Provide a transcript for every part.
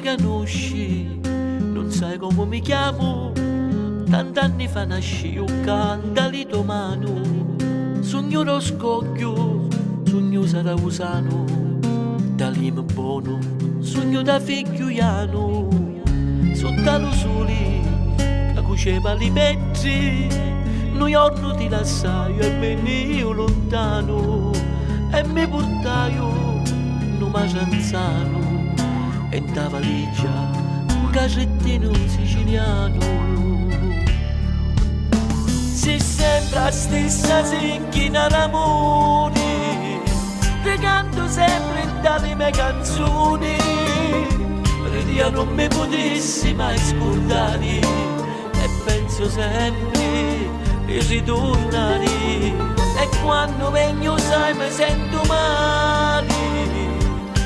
conosci, non sai come mi chiamo. Tant'anni fa nasci, io canta li domano. Sogno lo scoglio, sogno sarausano. Da lima buono, sogno da figliuiano. Sotto lo sole, che cuceva li petri. Un giorno ti lasciai e venivo lontano. E mi portai un macianzano. E in ta valigia un casettino siciliano. Si sembra stessa sinchina d'amore, ti canto sempre dalle mie canzoni. Io non mi potessi mai scordare e penso sempre di ritornare. E quando vengo sai mi sento male,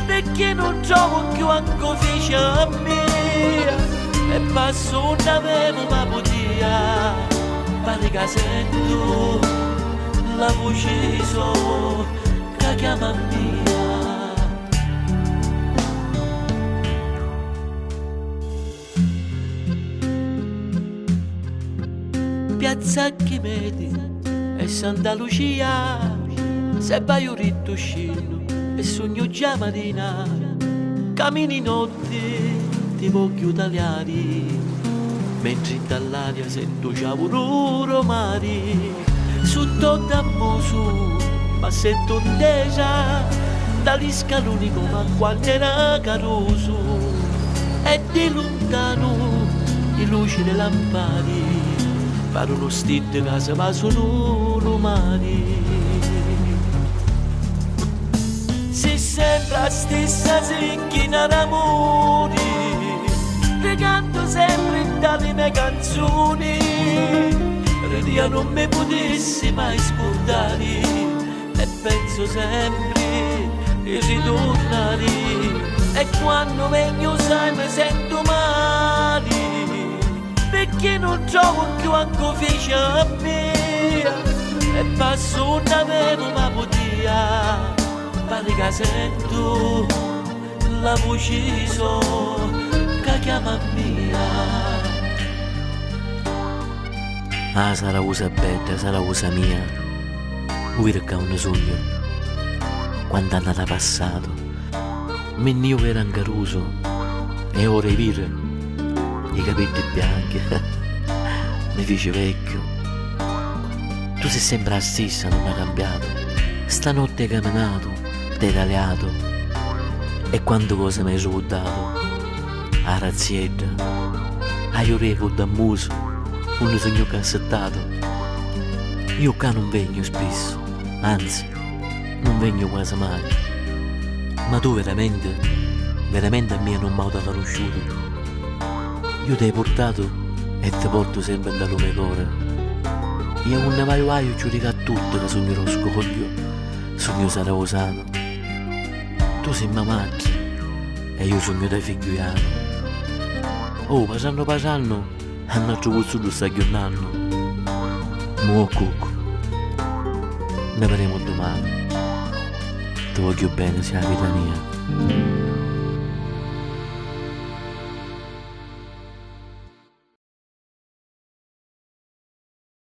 perché non trovo più anche fece a me. E passo una vena ma potia, pare che sento la voce so che chiama mia. Piazza Archimede e Santa Lucia, se vai un rittuscino e sogno già mattina, cammini notte ti voglio tagliare. Mentre dall'aria sento già un mare, sotto d'ammoso, ma sento tesa, dagli scaloni come quando era caroso, e di lontano i luci delle lampade, pare uno stile che si va solo mare. Si sembra la stessa sinchina d'amore, ti canto sempre dalle mie canzoni. Io non mi potessi mai scordare e penso sempre di ritornare. E quando vengo sai mi sento male, perché non trovo più anche fece a me. E passo una vena ma potia, pare che sento la voce so che chiama mia. Ah, sarà usa bella, sarà usa mia. Vuoi che un sogno, quando è andata passato, io era ancaruso, e ora vire, i capelli bianchi, mi fece vecchio. Tu sei sempre la stessa, non hai cambiato. Stanotte hai camminato, ti hai tagliato, e quante cose mi hai scordato. A razzietta, hai orecchio da muso, un sogno cassettato. Io qua non vengo spesso, anzi, non vengo quasi mai. Ma tu veramente, veramente a me non mi hai conosciuto. Io ti hai portato e ti porto sempre nella mia cuore. Io quando vai giudico a tutto che sogno lo scoglio, sogno sarosano. Tu sei mia madre e io sogno da figliuiano. Oh, passando, hanno trovato lo sta chiamando. Mo cucco, ne vedremo domani. Ti voglio bene, sia la vita mia.